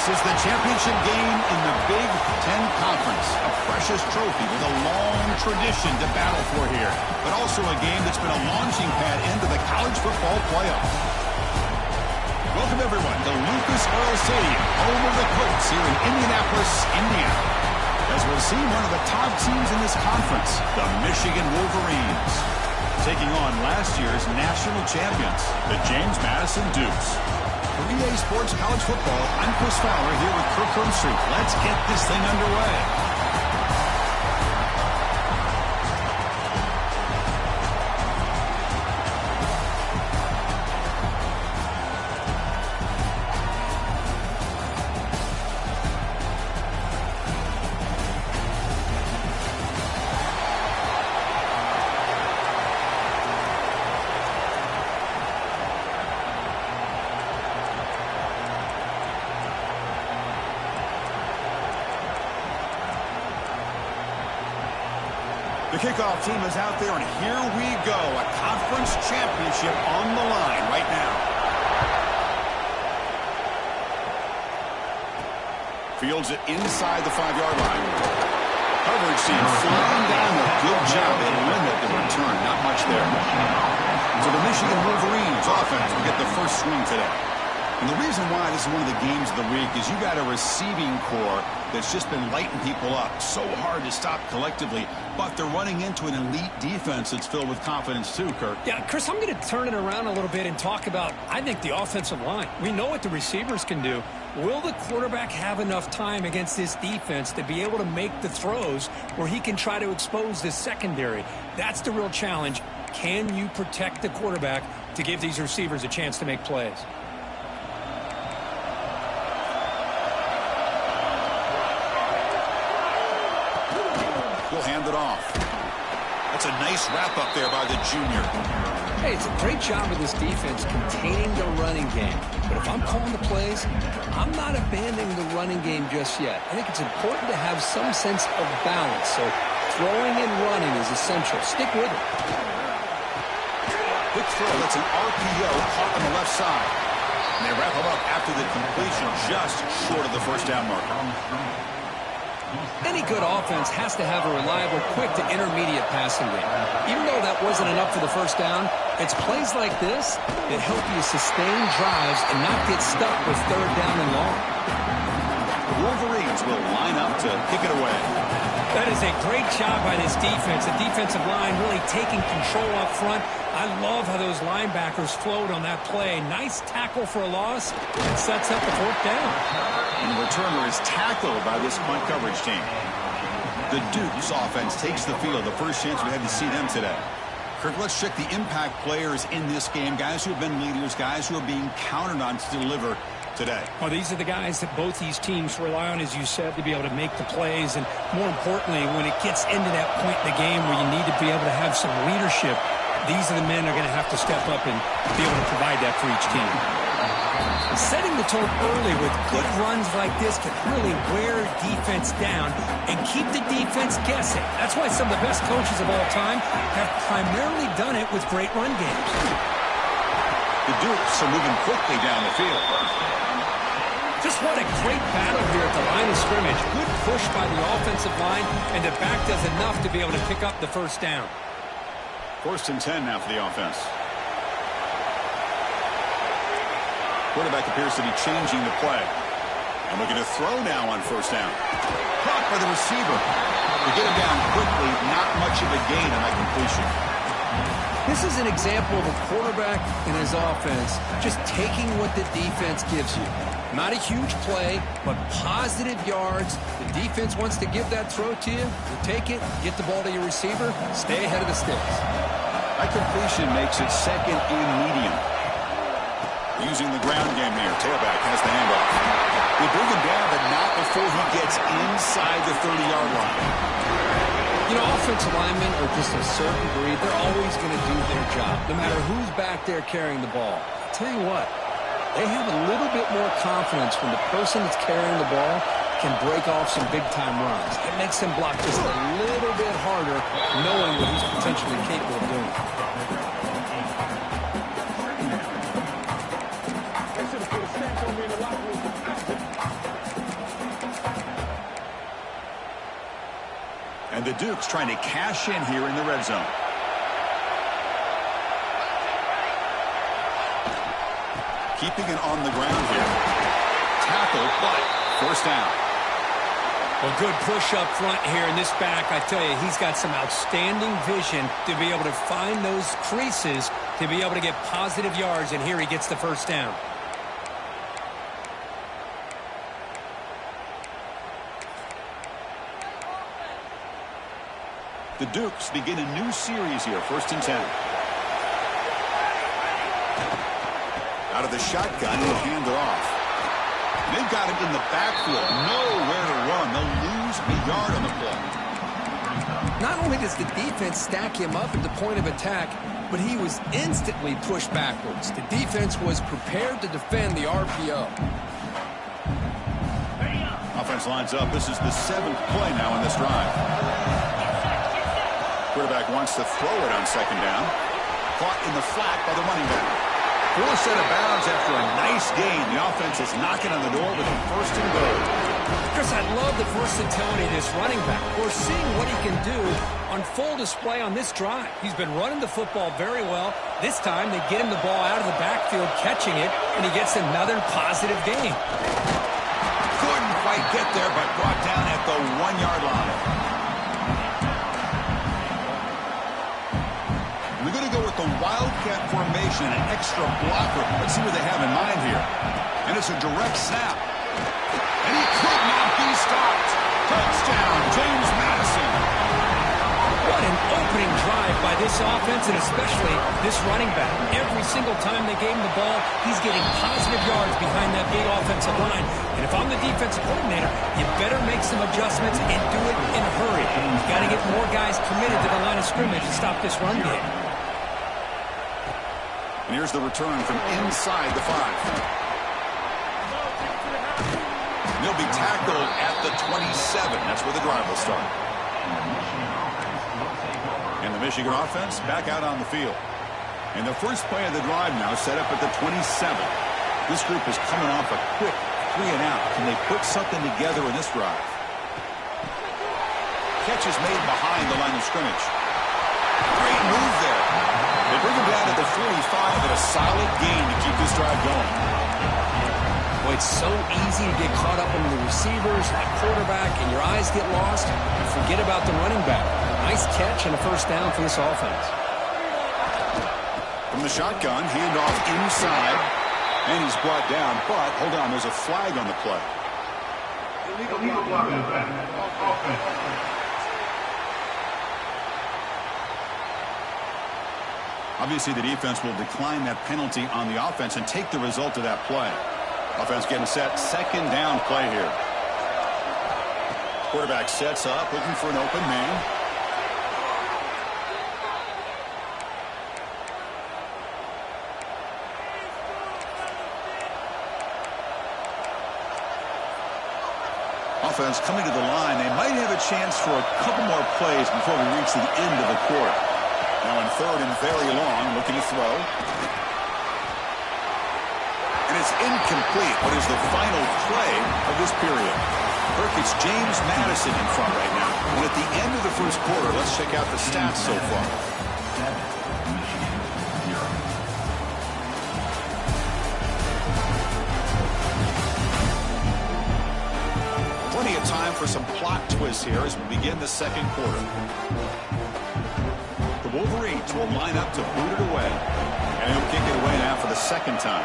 is the championship game in the Big Ten Conference. A precious trophy with a long tradition to battle for here, but also a game that's been a launching pad into the college football playoff. Welcome, everyone, to Lucas Oil Stadium, home of the Colts here in Indianapolis, Indiana. As we'll see, one of the top teams in this conference, the Michigan Wolverines, taking on last year's national champions, the James Madison Dukes. For EA Sports College Football, I'm Chris Fowler here with Kirk Herbstreit. Let's get this thing underway. The kickoff team is out there, and here we go. A conference championship on the line right now. Fields it inside the 5-yard line. Coverage team flying down a good job. They limit the return. Not much there. So the Michigan Wolverines offense will get the first swing today. And the reason why this is one of the games of the week is you got a receiving core that's just been lighting people up. So hard to stop collectively, but they're running into an elite defense that's filled with confidence too, Kirk. Yeah, Chris, I'm going to turn it around a little bit and talk about, I think, the offensive line. We know what the receivers can do. Will the quarterback have enough time against this defense to be able to make the throws where he can try to expose this secondary? That's the real challenge. Can you protect the quarterback to give these receivers a chance to make plays? Hand it off. That's a nice wrap up there by the junior. Hey, it's a great job of this defense containing the running game. But if I'm calling the plays, I'm not abandoning the running game just yet. I think it's important to have some sense of balance. So throwing and running is essential. Stick with it. Quick throw. That's an RPO caught on the left side. And they wrap him up after the completion just short of the first down marker. Any good offense has to have a reliable, quick to intermediate passing game. Even though that wasn't enough for the first down, it's plays like this that help you sustain drives and not get stuck with third down and long. The Wolverines will line up to kick it away. That is a great job by this defense. The defensive line really taking control up front. I love how those linebackers flowed on that play. Nice tackle for a loss and sets up the fourth down. And the returner is tackled by this punt coverage team. The Dukes offense takes the field. The first chance we had to see them today. Kirk, let's check the impact players in this game. Guys who have been leaders, guys who are being counted on to deliver today. Well, these are the guys that both these teams rely on, as you said, to be able to make the plays. And more importantly, when it gets into that point in the game where you need to be able to have some leadership, these are the men that are going to have to step up and be able to provide that for each team. Setting the tone early with good runs like this can really wear defense down and keep the defense guessing. That's why some of the best coaches of all time have primarily done it with great run games. The Dukes are moving quickly down the field. Just what a great battle here at the line of scrimmage. Good push by the offensive line, and the back does enough to be able to pick up the first down. 1st and 10 now for the offense. Quarterback appears to be changing the play. And looking to throw now on first down. Caught by the receiver. To get him down quickly, not much of a gain on that completion. This is an example of a quarterback and his offense just taking what the defense gives you. Not a huge play, but positive yards. The defense wants to give that throw to you. You take it, get the ball to your receiver, stay ahead of the sticks. That completion makes it 2nd and medium. Using the ground game here. Tailback has the handoff. They bring him down, but not before he gets inside the 30-yard line. You know, offensive linemen are just a certain breed. They're always going to do their job, no matter who's back there carrying the ball. I'll tell you what, they have a little bit more confidence when the person that's carrying the ball can break off some big-time runs. It makes them block just a little bit harder, knowing what he's potentially capable of doing. And the Duke's trying to cash in here in the red zone. Keeping it on the ground here. Tackle, but first down. Well, good push up front here in this back. I tell you, he's got some outstanding vision to be able to find those creases, to be able to get positive yards, and here he gets the first down. The Dukes begin a new series here, 1st and 10. Out of the shotgun, he'll hand it off. They've got it in the backfield. Nowhere to run. They'll lose a yard on the play. Not only does the defense stack him up at the point of attack, but he was instantly pushed backwards. The defense was prepared to defend the RPO. Offense lines up. This is the 7th play now in this drive. Quarterback wants to throw it on 2nd down. Caught in the flat by the running back. Forced out of bounds after a nice gain. The offense is knocking on the door with a 1st and goal. Chris, I love the versatility of this running back. We're seeing what he can do on full display on this drive. He's been running the football very well. This time they get him the ball out of the backfield, catching it, and he gets another positive gain. Couldn't quite get there, but brought down at the 1-yard line. We're going to go with the Wildcat formation and an extra blocker. Let's see what they have in mind here. And it's a direct snap. And he could not be stopped. Touchdown, James Madison. What an opening drive by this offense, and especially this running back. Every single time they gave him the ball, he's getting positive yards behind that big offensive line. And if I'm the defensive coordinator, you better make some adjustments and do it in a hurry. You've got to get more guys committed to the line of scrimmage to stop this run game. And here's the return from inside the 5. They'll be tackled at the 27. That's where the drive will start. And the Michigan offense back out on the field. And the first play of the drive now set up at the 27. This group is coming off a quick 3 and out. Can they put something together in this drive? Catch is made behind the line of scrimmage. Great move there. They bring him down to the 45 and a solid gain to keep this drive going. Boy, it's so easy to get caught up in the receivers, that quarterback, and your eyes get lost. You forget about the running back. Nice catch and a first down for this offense. From the shotgun, handoff inside, and he's brought down. But, hold on, there's a flag on the play. Illegal block on the back. Obviously, the defense will decline that penalty on the offense and take the result of that play. Offense getting set. 2nd down play here. Quarterback sets up, looking for an open man. Offense coming to the line. They might have a chance for a couple more plays before we reach the end of the quarter. Now in 3rd and very long, looking to throw. And it's incomplete. What is the final play of this period? Kirk, it's James Madison in front right now. And at the end of the first quarter, let's check out the stats so far. Plenty of time for some plot twists here as we begin the 2nd quarter. The Wolverines will line up to boot it away. And he'll kick it away now for the 2nd time.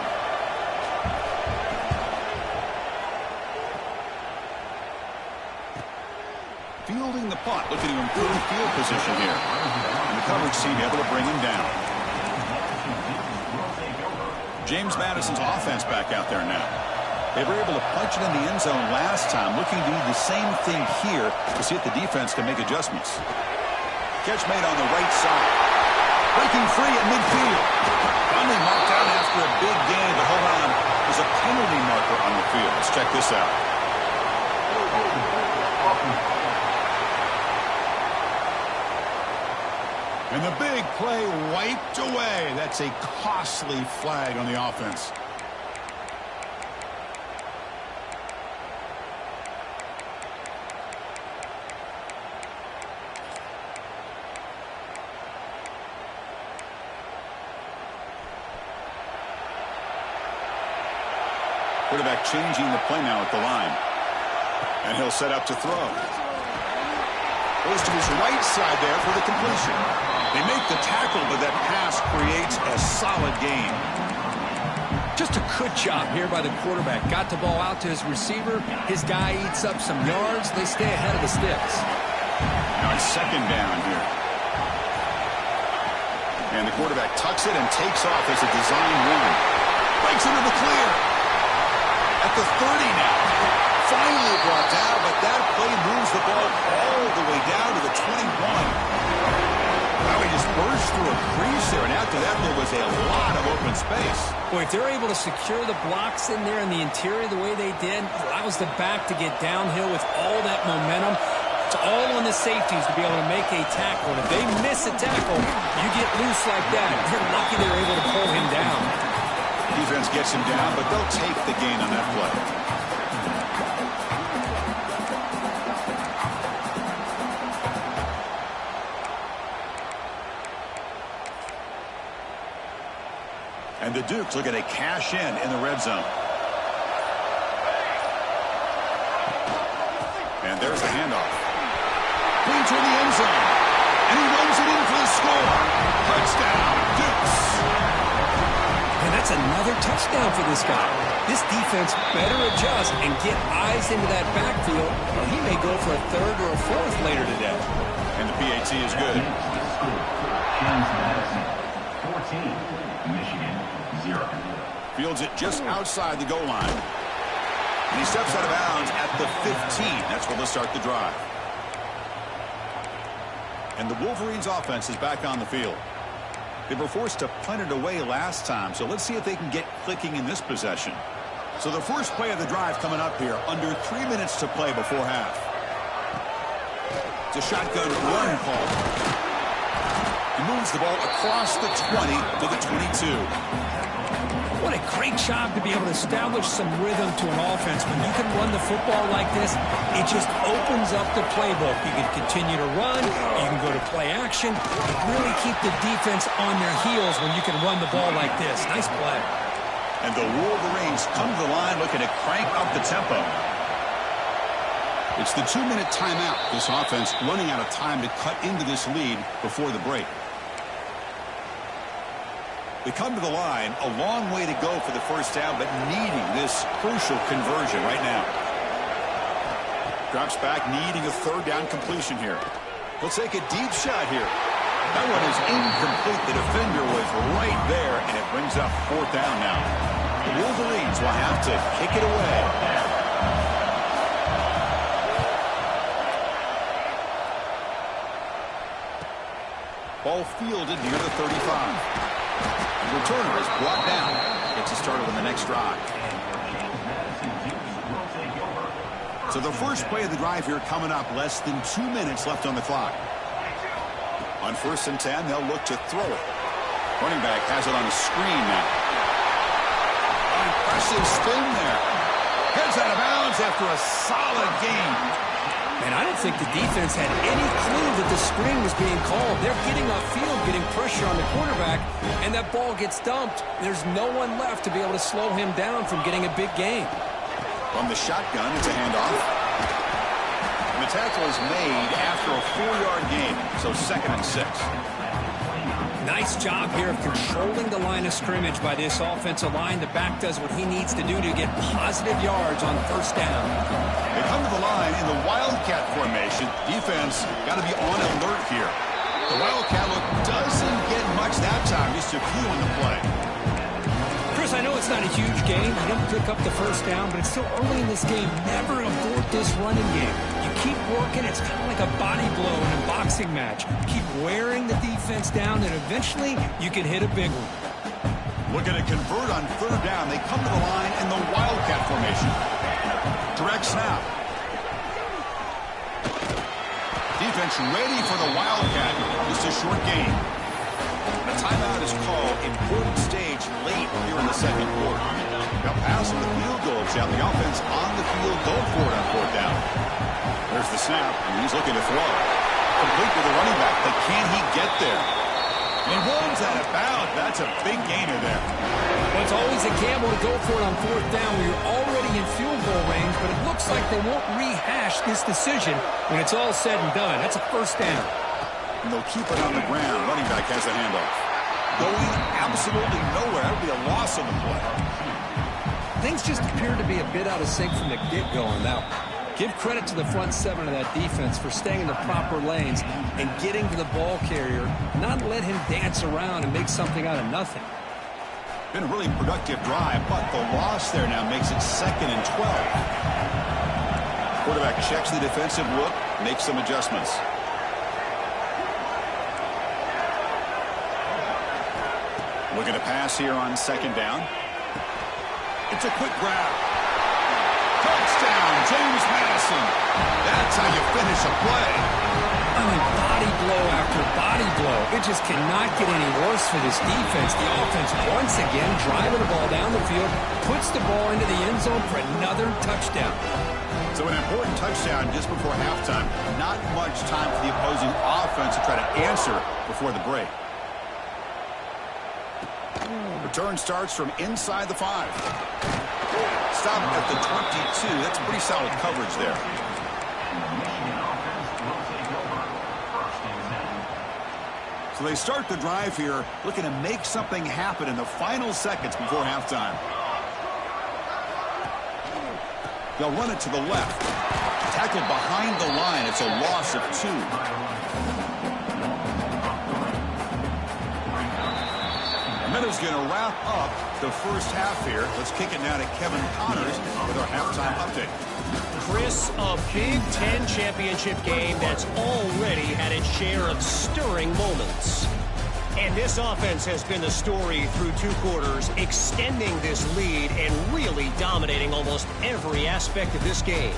Fielding the punt, looking to improve field position here. And the coverage team able to bring him down. James Madison's offense back out there now. They were able to punch it in the end zone last time, looking to do the same thing here to see if the defense can make adjustments. Catch made on the right side. Breaking free at midfield. Finally marked out after a big gain, but hold on. There's a penalty marker on the field. Let's check this out. And the big play wiped away. That's a costly flag on the offense. Quarterback changing the play now at the line. And he'll set up to throw. Goes to his right side there for the completion. They make the tackle, but that pass creates a solid gain. Just a good job here by the quarterback. Got the ball out to his receiver. His guy eats up some yards. They stay ahead of the sticks. Now it's second down here. And the quarterback tucks it and takes off as a design run. Breaks into the clear. At the 30 now. Finally brought down, but that play moves the ball all the way down to the 21. Now he just burst through a crease there, and after that there was a lot of open space. Boy, if they're able to secure the blocks in there in the interior the way they did, allows the back to get downhill with all that momentum. It's all on the safeties to be able to make a tackle. And if they miss a tackle, you get loose like that. You're lucky they're able to pull him down. Defense gets him down, but they'll take the gain on that play. And the Dukes look at a cash in the red zone. And there's the handoff. Clean toward the end zone. And he runs it in for the score. Touchdown, Dukes. And that's another touchdown for this guy. This defense better adjust and get eyes into that backfield, or he may go for a third or a fourth later today. And the PAT is good. Madison, 14. Michigan, 0. Fields it just outside the goal line. And he steps out of bounds at the 15. That's where they'll start the drive. And the Wolverines offense is back on the field. They were forced to punt it away last time, so let's see if they can get clicking in this possession. So the first play of the drive coming up here, under 3 minutes to play before half. It's a shotgun run call. He moves the ball across the 20 to the 22. What a great job to be able to establish some rhythm to an offense. When you can run the football like this, it just opens up the playbook. You can continue to run, you can go to play action, really keep the defense on their heels when you can run the ball like this. Nice play. And the Wolverines come to the line looking to crank up the tempo. It's the 2-minute timeout. This offense running out of time to cut into this lead before the break. They come to the line, a long way to go for the first down, but needing this crucial conversion right now. Drops back, needing a third down completion here. He'll take a deep shot here. That one is incomplete. The defender was right there, and it brings up fourth down now. The Wolverines will have to kick it away. Ball fielded near the 35. The returner is brought down. Gets us started on the next drive. So the first play of the drive here coming up. Less than 2 minutes left on the clock. On 1st and 10, they'll look to throw it. Running back has it on a screen now. Impressive spin there. Heads out of bounds after a solid gain. And I don't think the defense had any clue that the screen was being called. They're getting upfield, getting pressure on the quarterback, and that ball gets dumped. There's no one left to be able to slow him down from getting a big gain. From the shotgun, it's a handoff. And the tackle is made after a 4-yard gain, so 2nd and 6. Nice job here of controlling the line of scrimmage by this offensive line. The back does what he needs to do to get positive yards on first down. They come to the line in the Wildcat formation. Defense got to be on alert here. The Wildcat look doesn't get much that time, just a few on the play. Chris, I know it's not a huge game. You didn't pick up the first down, but it's still early in this game. Never abort this running game. You keep working. It's kind of like a body blow in a boxing match. Keep wearing the defense down, and eventually you can hit a big one. Looking to convert on third down. They come to the line in the Wildcat formation. Direct snap. Defense ready for the Wildcat. Just a short gain. The timeout is called. Important stage late here in the second quarter. Now passing the field goal attempt. The offense on the field going for it on fourth down. There's the snap, and he's looking to throw. Complete with the running back, but can he get there? And runs out of bounds. That's a big gainer there. Well, it's always a gamble to go for it on fourth down when you're already in field goal range, but it looks like they won't rehash this decision when it's all said and done. That's a first down. And they'll keep it on the ground. Running back has the handoff. Going absolutely nowhere. That would be a loss of the play. Things just appear to be a bit out of sync from the get-go on that one. Give credit to the front seven of that defense for staying in the proper lanes and getting to the ball carrier, not let him dance around and make something out of nothing. Been a really productive drive, but the loss there now makes it 2nd and 12. Quarterback checks the defensive look, makes some adjustments. Looking to pass here on 2nd down. It's a quick grab. Touchdown, James Madison. That's how you finish a play. I mean, body blow after body blow. It just cannot get any worse for this defense. The offense, once again, driving the ball down the field, puts the ball into the end zone for another touchdown. So an important touchdown just before halftime. Not much time for the opposing offense to try to answer before the break. Return starts from inside the 5. Stop at the 22. That's pretty solid coverage there. So they start the drive here, looking to make something happen in the final seconds before halftime. They'll run it to the left. Tackled behind the line. It's a loss of 2. Meadows going to wrap up the first half here. Let's kick it now to Kevin Connors with our halftime update. Chris, a Big Ten championship game that's already had its share of stirring moments. And this offense has been the story through 2 quarters, extending this lead and really dominating almost every aspect of this game.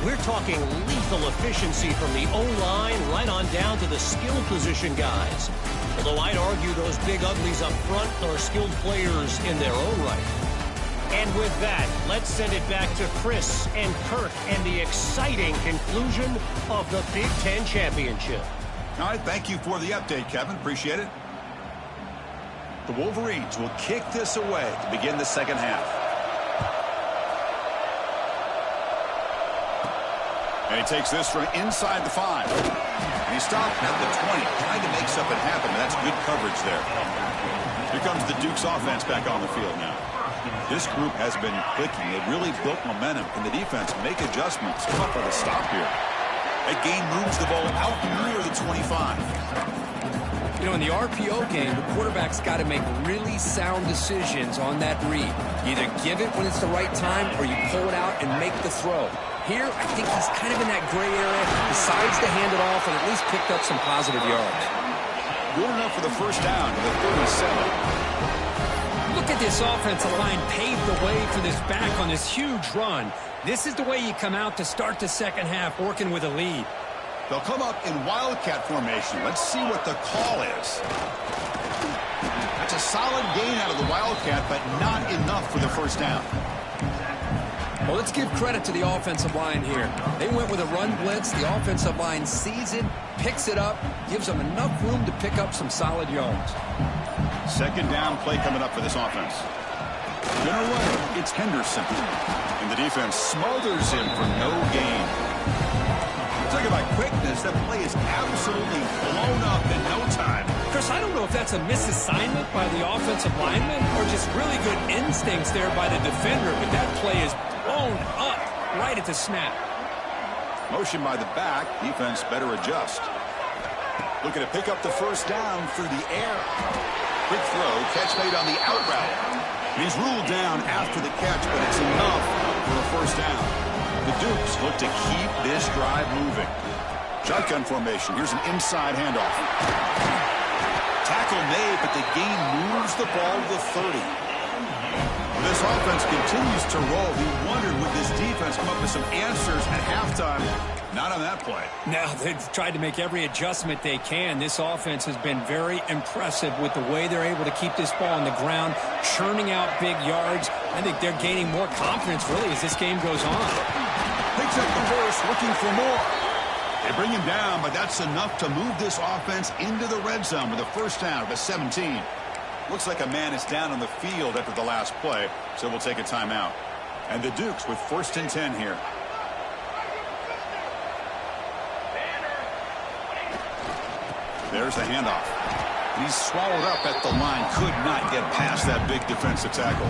We're talking lethal efficiency from the O-line right on down to the skill position guys. Although I'd argue those big uglies up front are skilled players in their own right. And with that, let's send it back to Chris and Kirk and the exciting conclusion of the Big Ten Championship. All right, thank you for the update, Kevin. Appreciate it. The Wolverines will kick this away to begin the second half. And he takes this from inside the 5. And he stopped at the 20, trying to make something happen. And that's good coverage there. Here comes the Duke's offense back on the field now. This group has been clicking. They've really built momentum. Can the defense make adjustments? Come up with a stop here. That gain moves the ball out near the 25. You know, in the RPO game, the quarterback's got to make really sound decisions on that read. You either give it when it's the right time or you pull it out and make the throw. Here, I think he's kind of in that gray area, decides to hand it off and at least picked up some positive yards. Good enough for the first down to the 37. Look at this offensive line paved the way for this back on this huge run. This is the way you come out to start the second half, working with a lead. They'll come up in Wildcat formation. Let's see what the call is. That's a solid gain out of the Wildcat, but not enough for the first down. Well, let's give credit to the offensive line here. They went with a run blitz. The offensive line sees it, picks it up, gives them enough room to pick up some solid yards. Second down play coming up for this offense. Gonna run it. It's Henderson. And the defense smothers him for no gain. Talk about quickness. That play is absolutely blown up in no time. Chris, I don't know if that's a misassignment by the offensive lineman or just really good instincts there by the defender, but that play is blown up right at the snap. Motion by the back. Defense better adjust. Looking to pick up the first down through the air. Quick throw. Catch made on the out route. He's ruled down after the catch, but it's enough for a first down. The Dukes look to keep this drive moving. Shotgun formation. Here's an inside handoff. Tackle made, but the gain moves the ball to the 30. This offense continues to roll. We wondered, would this defense come up with some answers at halftime? Not on that play. Now, they've tried to make every adjustment they can. This offense has been very impressive with the way they're able to keep this ball on the ground, churning out big yards. I think they're gaining more confidence, really, as this game goes on. Picks up the first, looking for more. They bring him down, but that's enough to move this offense into the red zone with a first down to 17. Looks like a man is down on the field after the last play, so we'll take a timeout. And the Dukes with 1st and 10 here. There's the handoff. He's swallowed up at the line. Could not get past that big defensive tackle.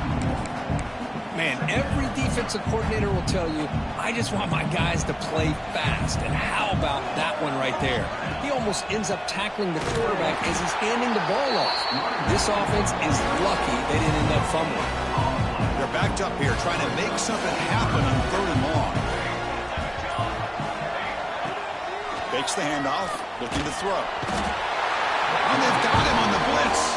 Man, every defensive coordinator will tell you, I just want my guys to play fast. And how about that one right there? He almost ends up tackling the quarterback as he's handing the ball off. This offense is lucky they didn't end up fumbling. They're backed up here trying to make something happen on 3rd and long. Fakes the handoff, looking to throw. And they've got him on the blitz.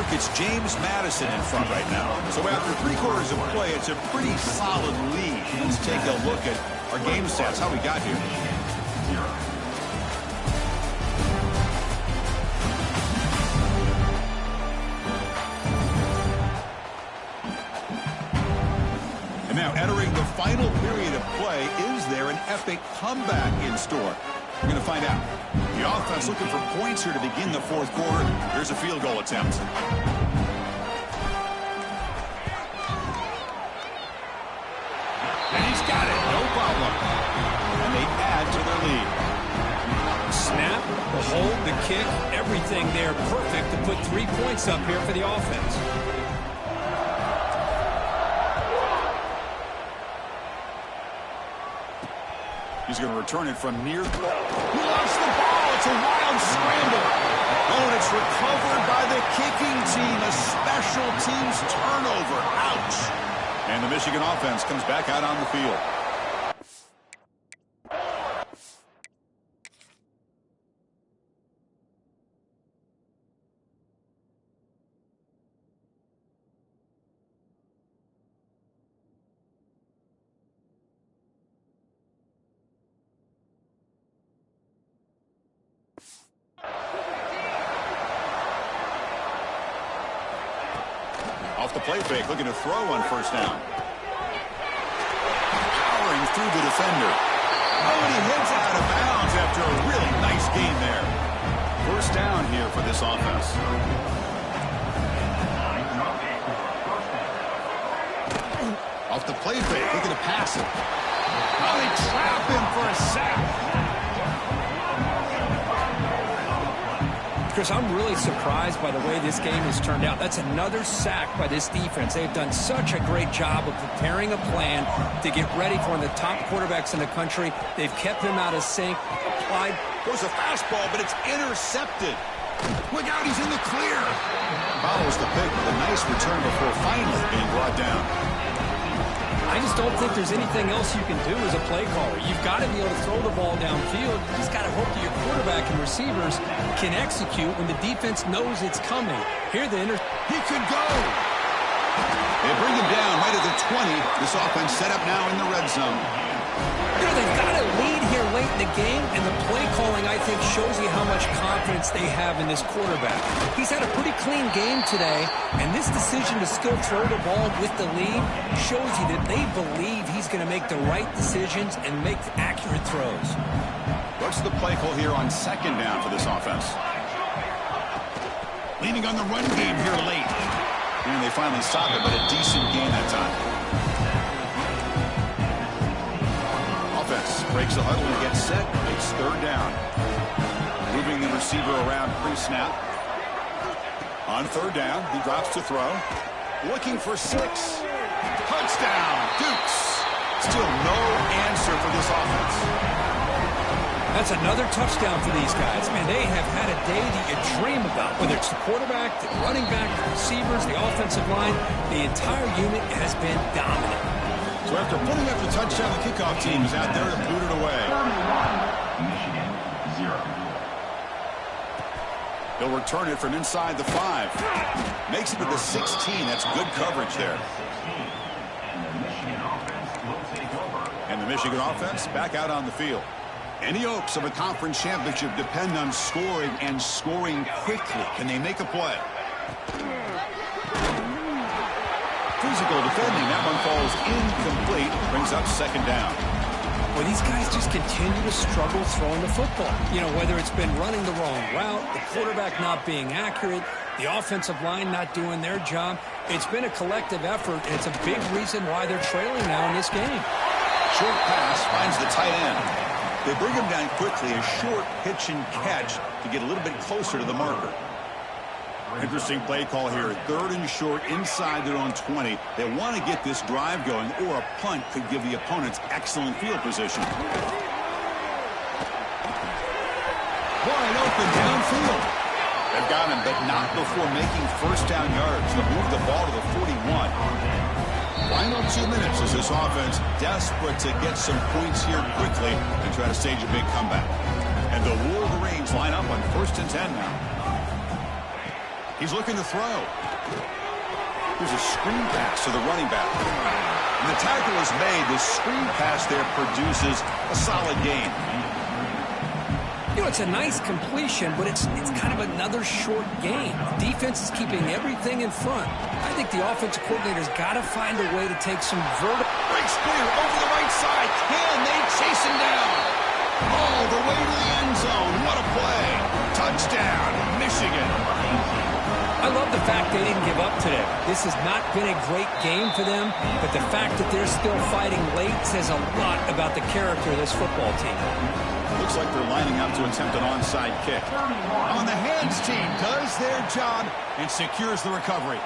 It's James Madison in front right now. So after 3 quarters of play, it's a pretty solid lead. Let's take a look at our game stats, how we got here. And now entering the final period of play, is there an epic comeback in store? We're going to find out. The offense looking for points here to begin the 4th quarter. Here's a field goal attempt. And he's got it. No problem. And they add to their lead. Snap, the hold, the kick, everything there perfect to put 3 points up here for the offense. He's going to return it from near. He lost the ball. It's a wild scramble. Oh, and it's recovered by the kicking team. A special teams turnover. Ouch. And the Michigan offense comes back out on the field. Off the play fake, looking to throw on 1st down. Powering through the defender. Oh, and he heads out of bounds after a really nice gain there. 1st down here for this offense. Off the play fake, looking to pass it. Oh, they trap him for a sack. Chris, I'm really surprised by the way this game has turned out. That's another sack by this defense. They've done such a great job of preparing a plan to get ready for one of the top quarterbacks in the country. They've kept him out of sync. Applied. Goes a fastball, but it's intercepted. Look out, he's in the clear. Follows the pick with a nice return before finally being brought down. I just don't think there's anything else you can do as a play caller. You've got to be able to throw the ball downfield. You just got to hope that your quarterback and receivers can execute when the defense knows it's coming. Here he could go. They bring him down right at the 20. This offense set up now in the red zone. You know, they've got a lead here late in the game, and the play calling, I think, shows you how much confidence they have in this quarterback. He's had a pretty clean game today, and this decision to still throw the ball with the lead shows you that they believe he's going to make the right decisions and make accurate throws. What's the play call here on 2nd down for this offense? Leaning on the run game here late. And they finally stopped it, but a decent gain that time. Breaks the huddle and gets set. It's 3rd down. Moving the receiver around pre-snap. On 3rd down, he drops to throw. Looking for 6. Touchdown, Dukes. Still no answer for this offense. That's another touchdown for these guys. Man, they have had a day that you dream about. Whether it's the quarterback, the running back, the receivers, the offensive line, the entire unit has been dominant. So after putting up the touchdown, the kickoff team is out there to boot it away. Michigan, 0. He'll return it from inside the 5. Makes it to the 16. That's good coverage there. And the Michigan offense will take over. And the Michigan offense back out on the field. Any hopes of a conference championship depend on scoring and scoring quickly. Can they make a play? Physical defending. That one falls incomplete. Brings up second down. Well, these guys just continue to struggle throwing the football. You know, whether it's been running the wrong route, the quarterback not being accurate, the offensive line not doing their job. It's been a collective effort, and it's a big reason why they're trailing now in this game. Short pass finds the tight end. They bring him down quickly, a short pitch and catch to get a little bit closer to the marker. Interesting play call here. 3rd and short inside their own 20. They want to get this drive going, or a punt could give the opponents excellent field position. Wide open downfield. They've got him, but not before making first down yards. They'll move the ball to the 41. Final 2 minutes as this offense desperate to get some points here quickly and try to stage a big comeback. And the Wolverines line up on 1st and 10 now. He's looking to throw. There's a screen pass to the running back. And the tackle is made. The screen pass there produces a solid gain. You know, it's a nice completion, but it's kind of another short game. The defense is keeping everything in front. I think the offensive coordinator's got to find a way to take some vertical. Breaks clear over the right side. Can they chase him down? All the way to the end zone. What a play. Touchdown, Michigan. I love the fact they didn't give up today. This has not been a great game for them, but the fact that they're still fighting late says a lot about the character of this football team. Looks like they're lining up to attempt an onside kick. On the hands team does their job and secures the recovery.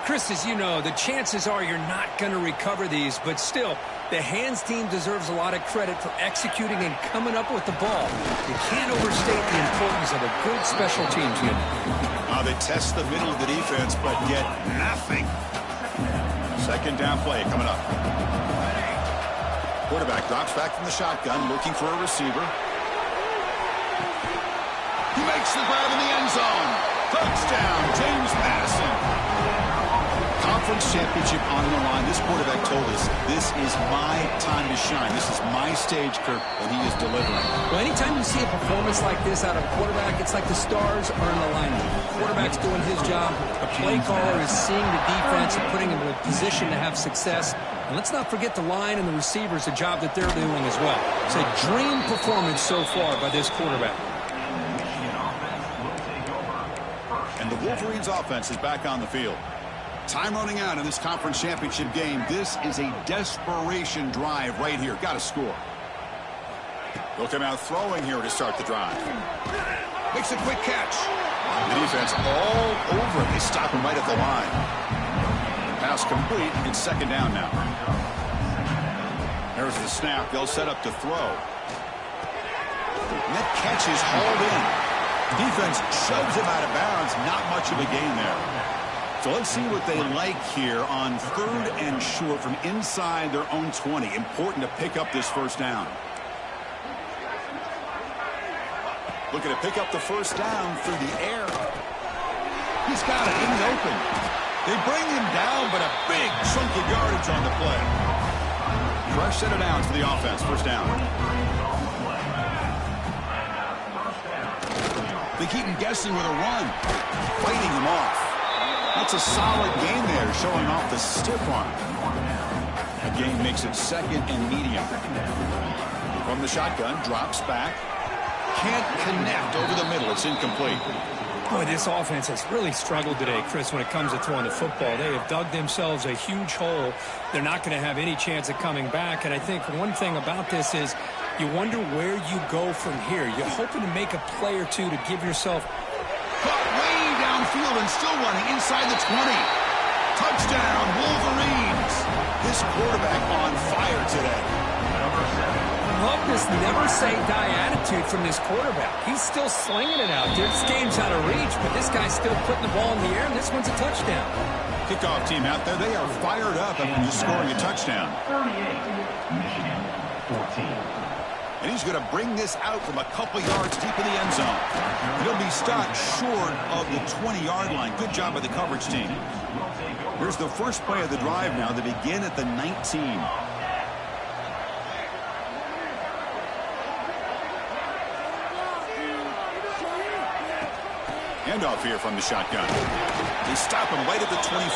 Chris, as you know, the chances are you're not going to recover these, but still, the hands team deserves a lot of credit for executing and coming up with the ball. You can't overstate the importance of a good special teams unit. They test the middle of the defense, but get nothing. Second down play coming up. Quarterback drops back from the shotgun, looking for a receiver. He makes the grab in the end zone. Touchdown, James Madison. Conference championship on the line. This quarterback told us, this is my time to shine. This is my stage, Kirk, and he is delivering. Well, anytime you see a performance like this out of a quarterback, it's like the stars are in alignment. The quarterback's doing his job. The play caller is seeing the defense and putting him in a position to have success. And let's not forget the line and the receivers, the job that they're doing as well. It's a dream performance so far by this quarterback. And the Wolverines offense is back on the field. Time running out in this conference championship game. This is a desperation drive right here. Got to score. They'll come out throwing here to start the drive. Makes a quick catch. The defense all over him. They stop him right at the line. Pass complete. It's second down now. There's the snap. They'll set up to throw. And that catch is hauled in. Defense shoves him out of bounds. Not much of a gain there. So let's see what they like here on 3rd and short from inside their own 20. Important to pick up this first down. Looking to pick up the first down through the air. He's got it in the open. They bring him down, but a big chunk of yardage on the play. Fresh set of downs for the offense. First down. They keep him guessing with a run. Fighting him off. That's a solid gain there, showing off the stiff arm. The gain makes it second and medium. From the shotgun, drops back. Can't connect over the middle. It's incomplete. Boy, this offense has really struggled today, Chris, when it comes to throwing the football. They have dug themselves a huge hole. They're not going to have any chance of coming back. And I think one thing about this is you wonder where you go from here. You're hoping to make a play or two to give yourself downfield and still running inside the 20. Touchdown, Wolverines. This quarterback on fire today. Love this never-say-die attitude from this quarterback. He's still slinging it out there. This game's out of reach, but this guy's still putting the ball in the air, and this one's a touchdown. Kickoff team out there. They are fired up after just scoring a touchdown. 38, Michigan, 14. And he's going to bring this out from a couple yards deep in the end zone. He'll be stopped short of the 20-yard line. Good job by the coverage team. Here's the first play of the drive now. They begin at the 19. Handoff here from the shotgun. They stop him right at the 24.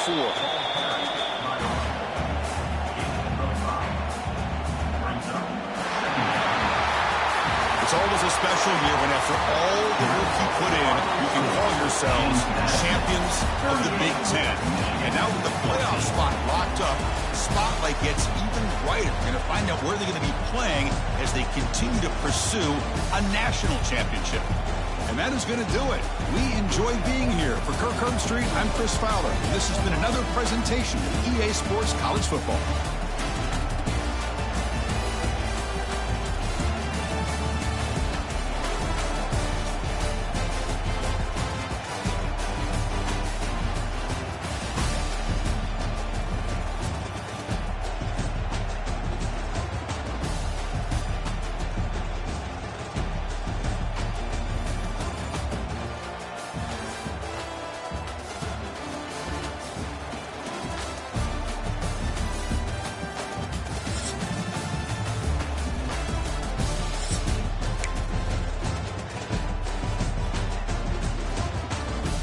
It's always a special year when after all the work you put in, you can call yourselves champions of the Big Ten. And now with the playoff spot locked up, spotlight gets even brighter. We're going to find out where they're going to be playing as they continue to pursue a national championship. And that is going to do it. We enjoy being here. For Kirk Herbstreit, I'm Chris Fowler. This has been another presentation of EA Sports College Football.